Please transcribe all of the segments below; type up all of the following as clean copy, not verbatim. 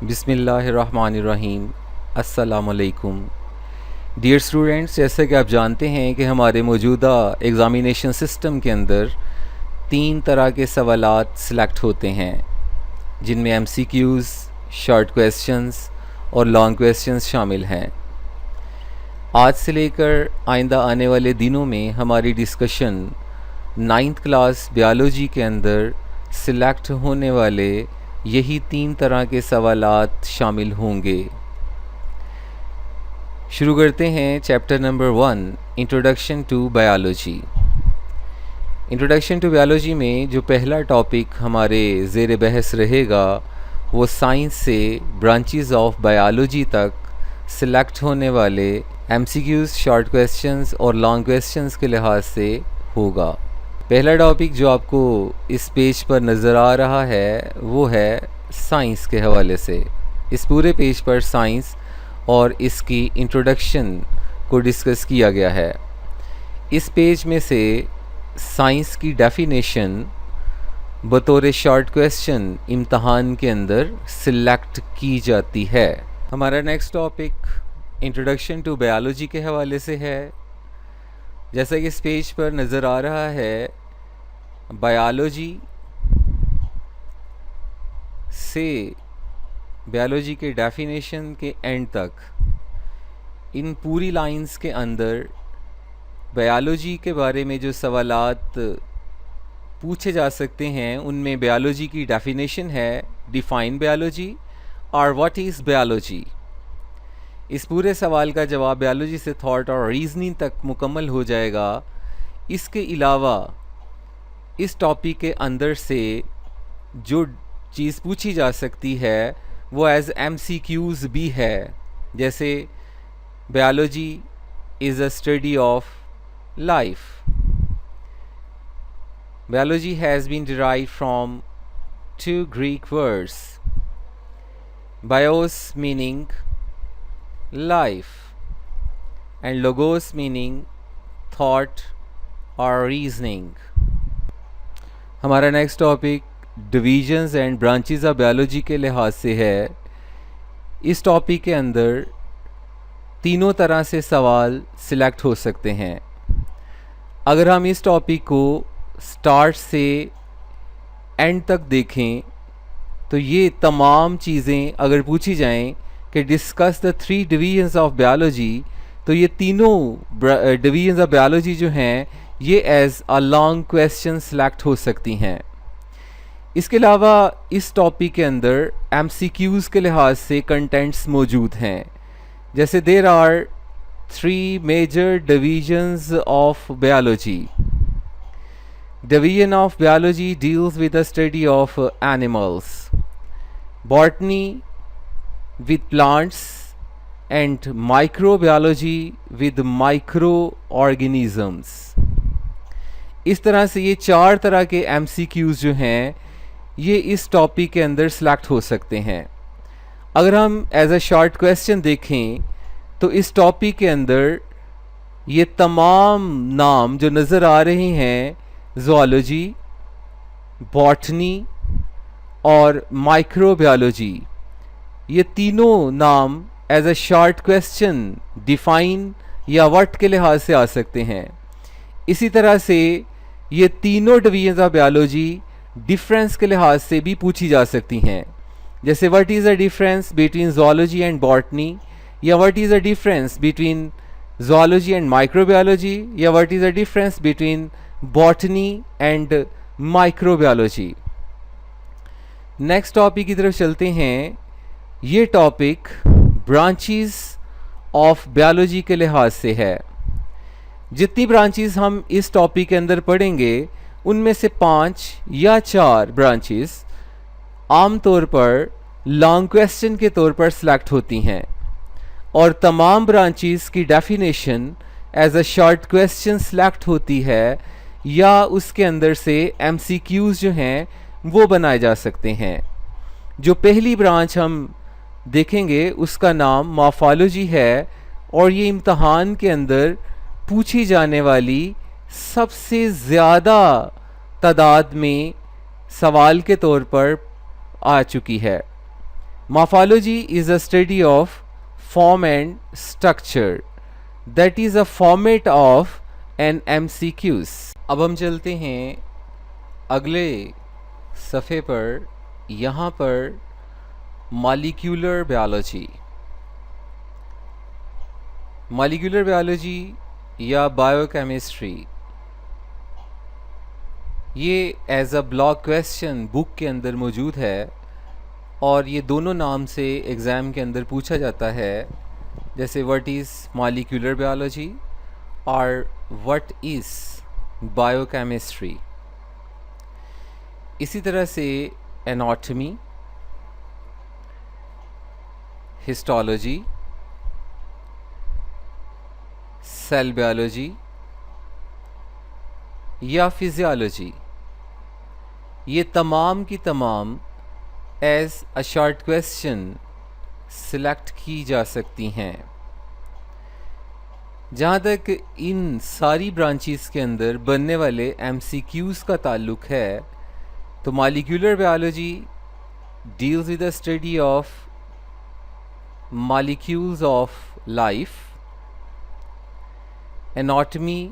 बिस्मिल्लाहिर्रहमानिर्रहीम। अस्सलामुअलैकुम। Dear students, जैसे कि आप जानते हैं कि हमारे मौजूदा एग्ज़ामिनेशन सिस्टम के अंदर 3 तरह के सवालात सिलेक्ट होते हैं, जिनमें MCQs, शॉर्ट क्वेश्चंस और लॉन्ग क्वेश्चंस शामिल हैं। आज से लेकर आइंदा आने वाले दिनों में हमारी डिस्कशन 9th क्लास बायोलॉजी के अंदर सिलेक्ट होने वाले यही 3 तरह के सवालात शामिल होंगे। शुरू करते हैं chapter number 1, introduction to biology. Introduction to biology में जो पहला टॉपिक हमारे ज़ेर बहस रहेगा वो साइंस से ब्रांचेस ऑफ बायोलॉजी तक सिलेक्ट होने वाले MCQs, शॉर्ट क्वेश्चंस और लॉन्ग क्वेश्चंस के लिहाज से होगा। पहला टॉपिक जो आपको इस पेज पर नज़र आ रहा है वो है साइंस के हवाले से। इस पूरे पेज पर साइंस और इसकी इंट्रोडक्शन को डिस्कस किया गया है। इस पेज में से साइंस की डेफिनेशन बतौर शॉर्ट क्वेश्चन इम्तहान के अंदर सिलेक्ट की जाती है। हमारा next topic introduction to biology के हवाले से है। जैसा कि इस पेज पर नज़र आ रहा है, बायोलॉजी से बायोलॉजी के डेफिनेशन के एंड तक इन पूरी लाइंस के अंदर बायोलॉजी के बारे में जो सवालात पूछे जा सकते हैं उनमें बायोलॉजी की डेफिनेशन है डिफाइन बायोलॉजी और व्हाट इज़ बायोलॉजी। इस पूरे सवाल का जवाब बायोलॉजी से थॉट और रीजनिंग तक मुकम्मल हो जाएगा। इसके अलावा इस टॉपिक के अंदर से जो चीज़ पूछी जा सकती है वो एज MCQs भी है, जैसे biology is a study of life. Biology has been derived from 2 Greek words, bios meaning life and logos meaning thought or reasoning। हमारा next topic divisions and branches of biology के लिहाज से है। इस topic के अंदर तीनों तरह से सवाल सिलेक्ट हो सकते हैं। अगर हम इस टॉपिक को स्टार्ट से एंड तक देखें तो ये तमाम चीज़ें अगर पूछी जाएं कि discuss the 3 divisions of biology, तो ये तीनों डिवीजन्स ऑफ बायोलॉजी जो हैं ये as a long question select हो सकती हैं। इसके अलावा इस टॉपिक के अंदर MCQs के लिहाज से कंटेंट्स मौजूद हैं, जैसे there are 3 major divisions of biology. Division of biology deals with the study of animals, botany with plants and microbiology with microorganisms। इस तरह से ये 4 तरह के MCQs जो हैं ये इस टॉपिक के अंदर सिलेक्ट हो सकते हैं। अगर हम एज अ शॉर्ट क्वेश्चन देखें तो इस टॉपिक के अंदर ये तमाम नाम जो नज़र आ रहे हैं ज़ूलॉजी, बॉटनी और माइक्रोबायोलॉजी, ये तीनों नाम as a short question define या व्हाट के लिहाज से आ सकते हैं। इसी तरह से ये तीनों डिवीजन्स ऑफ बायोलॉजी डिफरेंस के लिहाज से भी पूछी जा सकती हैं, जैसे what is the difference between zoology and botany, या what is the difference between zoology and microbiology, या what is the difference between botany and microbiology. Next topic की तरफ चलते हैं। ये टॉपिक ब्रांचेस ऑफ बायोलॉजी के लिहाज से है। जितनी ब्रांचेस हम इस टॉपिक के अंदर पढ़ेंगे उनमें से 5 या 4 ब्रांचेस आम तौर पर लॉन्ग क्वेश्चन के तौर पर सिलेक्ट होती हैं और तमाम ब्रांचेस की definition as a short question select होती है या उसके अंदर से MCQs जो हैं वो बनाए जा सकते हैं। जो पहली ब्रांच हम देखेंगे उसका नाम मॉर्फोलॉजी है और ये इम्तहान के अंदर पूछी जाने वाली सबसे ज़्यादा तादाद में सवाल के तौर पर आ चुकी है। Morphology is a study of form and structure, that is a format of an MCQs. अब हम चलते हैं अगले सफ़े पर। यहाँ पर मॉलिक्यूलर बायोलॉजी, मॉलिक्यूलर बायोलॉजी या बायोकेमिस्ट्री, ये as a block question book के अंदर मौजूद है और ये दोनों नाम से एग्ज़ाम के अंदर पूछा जाता है, जैसे व्हाट इज़ मॉलिक्यूलर बायोलॉजी और व्हाट इज़ बायोकेमिस्ट्री। इसी तरह से एनाटॉमी, हिस्टोलॉजी, सेल बायोलॉजी या फिजियोलॉजी, ये तमाम की तमाम as a short question select की जा सकती हैं। जहाँ तक इन सारी ब्रांचेस के अंदर बनने वाले MCQs का ताल्लुक़ है, तो molecular biology deals with the study of molecules of life, anatomy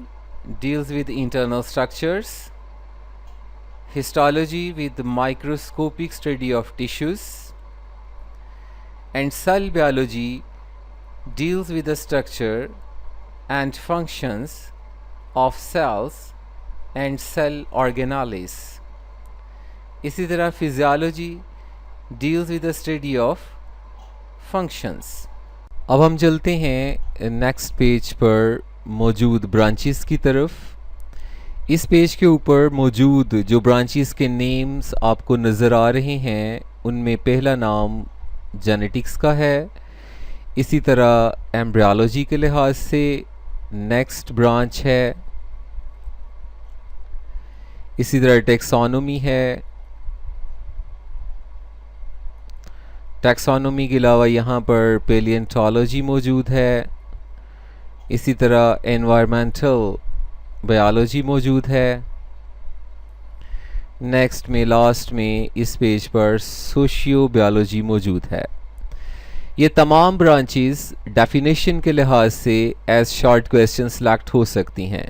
deals with internal structures, histology with microscopic study of tissues, and cell biology deals with the structure and functions of cells and cell organelles. इसी तरह physiology deals with the study of functions. अब हम चलते हैं next page पर मौजूद branches की तरफ। इस पेज के ऊपर मौजूद जो ब्रांचेस के नेम्स आपको नज़र आ रहे हैं, उनमें पहला नाम जेनेटिक्स का है। इसी तरह एम्ब्रियोलॉजी के लिहाज से नेक्स्ट ब्रांच है। इसी तरह टेक्सोनोमी है। टेक्सोनोमी के अलावा यहाँ पर पेलियोंटोलॉजी मौजूद है। इसी तरह एनवायरमेंटल बायोलॉजी मौजूद है। नेक्स्ट में लास्ट में इस पेज पर सोशियो बायोलॉजी मौजूद है। ये तमाम ब्रांचेस डेफिनेशन के लिहाज से एज शॉर्ट क्वेश्चन सेलेक्ट हो सकती हैं,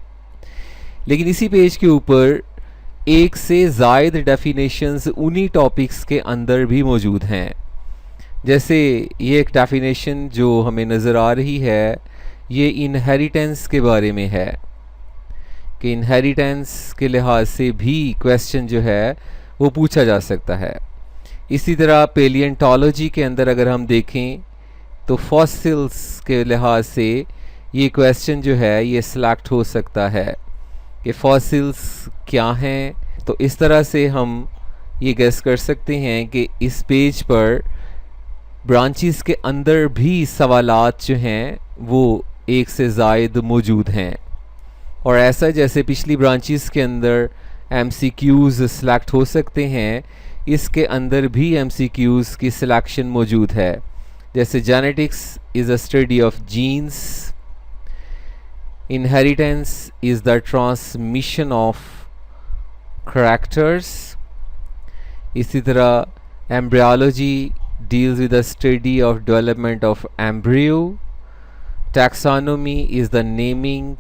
लेकिन इसी पेज के ऊपर एक से ज़ायद डेफिनेशंस उन्हीं टॉपिक्स के अंदर भी मौजूद हैं। जैसे ये एक डेफिनेशन जो हमें नज़र आ रही है, ये इनहेरिटेंस के बारे में है कि इनहेरिटेंस के लिहाज से भी क्वेश्चन जो है वो पूछा जा सकता है। इसी तरह पेलियोंटोलॉजी के अंदर अगर हम देखें तो फॉसिल्स के लिहाज से ये क्वेश्चन जो है ये सिलेक्ट हो सकता है कि फॉसिल्स क्या हैं। तो इस तरह से हम ये गेस कर सकते हैं कि इस पेज पर ब्रांचेस के अंदर भी सवालात जो हैं वो एक से ज़ायद मौजूद हैं, और ऐसा जैसे पिछली ब्रांचेस के अंदर MCQs सिलेक्ट हो सकते हैं, इसके अंदर भी MCQs की सिलेक्शन मौजूद है। जैसे genetics is a study of genes, inheritance is the transmission of characters. इसी तरह embryology deals with the study of development of embryo. Taxonomy is the naming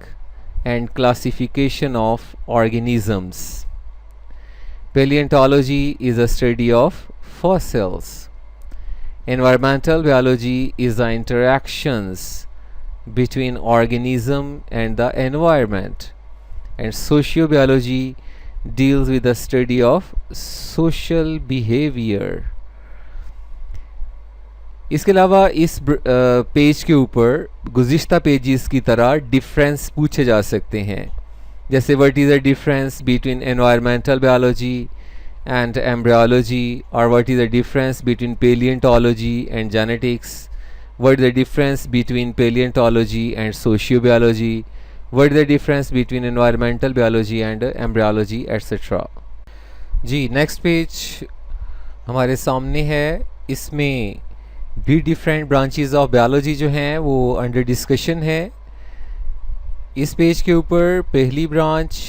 and classification of organisms. Paleontology is a study of fossils. Environmental biology is the interactions between organism and the environment. And sociobiology deals with the study of social behavior. इसके अलावा इस page के ऊपर गुज़िश्ता pages की तरह difference पूछे जा सकते हैं, जैसे what is the difference between environmental biology and embryology, और what is the difference between palaeontology and genetics, what is the difference between palaeontology and sociobiology, what is the difference between environmental biology and embryology etcetera. जी, next page हमारे सामने है। इसमें भी different branches of biology जो हैं वो under discussion है। इस पेज के ऊपर पहली ब्रांच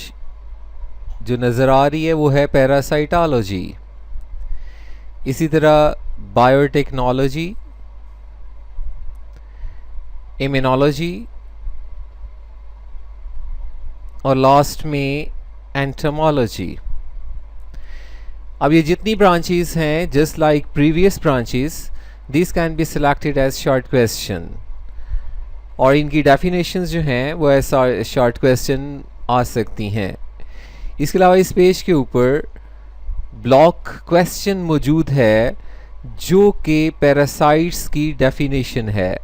जो नज़र आ रही है वो है पैरासाइटोलॉजी। इसी तरह बायोटेक्नोलॉजी, इम्यूनोलॉजी और लास्ट में एंटोमोलॉजी। अब ये जितनी ब्रांचेस हैं, just like previous branches, this can be selected as short question, और इनकी डेफिनेशंस जो हैं वो ऐसा शॉर्ट क्वेश्चन आ सकती हैं। इसके अलावा इस पेज के ऊपर ब्लॉक क्वेश्चन मौजूद है जो कि पैरासाइट्स की डेफिनेशन है।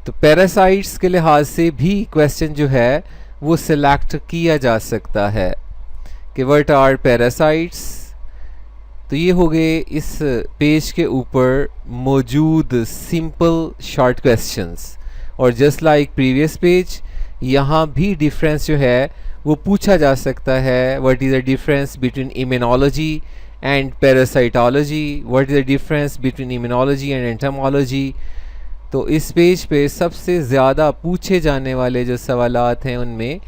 तो पैरासाइट्स के लिहाज से भी क्वेश्चन जो है वो सिलेक्ट किया जा सकता है कि व्हाट आर पैरासाइट्स। तो ये हो गए इस पेज के ऊपर मौजूद सिंपल शॉर्ट क्वेश्चंस। और जस्ट लाइक प्रीवियस पेज, यहाँ भी डिफरेंस जो है वो पूछा जा सकता है। What is the difference between immunology and parasitology, what is the difference between immunology and entomology. तो इस पेज पे सबसे ज़्यादा पूछे जाने वाले जो सवालात हैं उनमें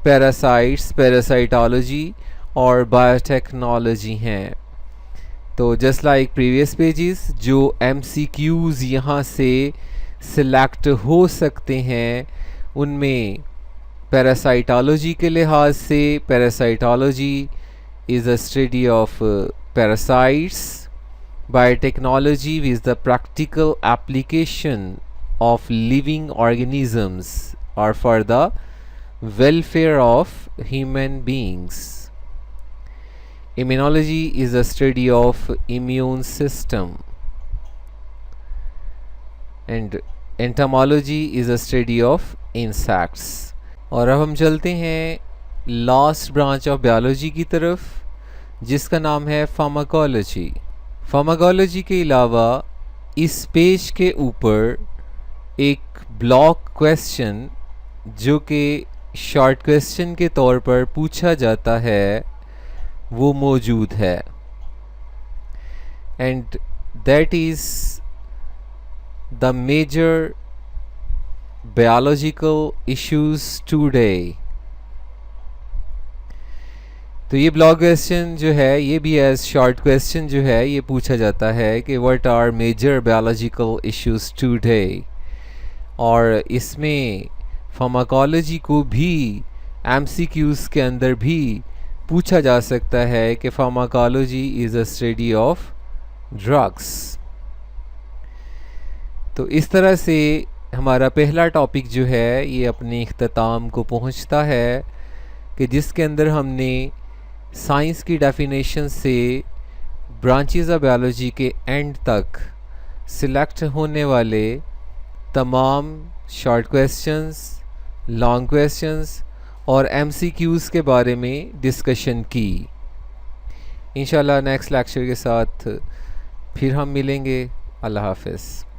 पैरासाइट्स, पैरासाइटोलॉजी और बायोटेक्नोलॉजी हैं। तो जस्ट लाइक प्रीवियस पेजेस, जो MCQs यहाँ से सिलेक्ट हो सकते हैं उनमें पैरासाइटोलॉजी के लिहाज से parasitology is a study of parasites, biotechnology is the practical application of living organisms or for the welfare of human beings. Immunology is a study of immune system and entomology is a study of insects. और अब हम चलते हैं last branch of biology की तरफ, जिसका नाम है फार्माकोलॉजी। फार्माकोलॉजी के अलावा इस पेज के ऊपर एक ब्लॉक क्वेश्चन जो कि शॉर्ट क्वेश्चन के तौर पर पूछा जाता है वो मौजूद है, and that is the major biological issues today. तो ये ब्लॉक क्वेश्चन जो है ये भी एज शॉर्ट क्वेश्चन जो है ये पूछा जाता है कि what are major biological issues today. और इसमें फार्माकोलॉजी को भी MCQs के अंदर भी पूछा जा सकता है कि pharmacology is a study of drugs. तो इस तरह से हमारा पहला टॉपिक जो है ये अपने इख्तिताम को पहुंचता है कि जिसके अंदर हमने साइंस की डेफिनेशन से ब्रांचेस ऑफ बायोलॉजी के एंड तक सिलेक्ट होने वाले तमाम शॉर्ट क्वेश्चंस, लॉन्ग क्वेश्चंस और MCQs के बारे में डिस्कशन की। इंशाल्लाह नेक्स्ट लेक्चर के साथ फिर हम मिलेंगे। अल्लाह हाफ़िज़।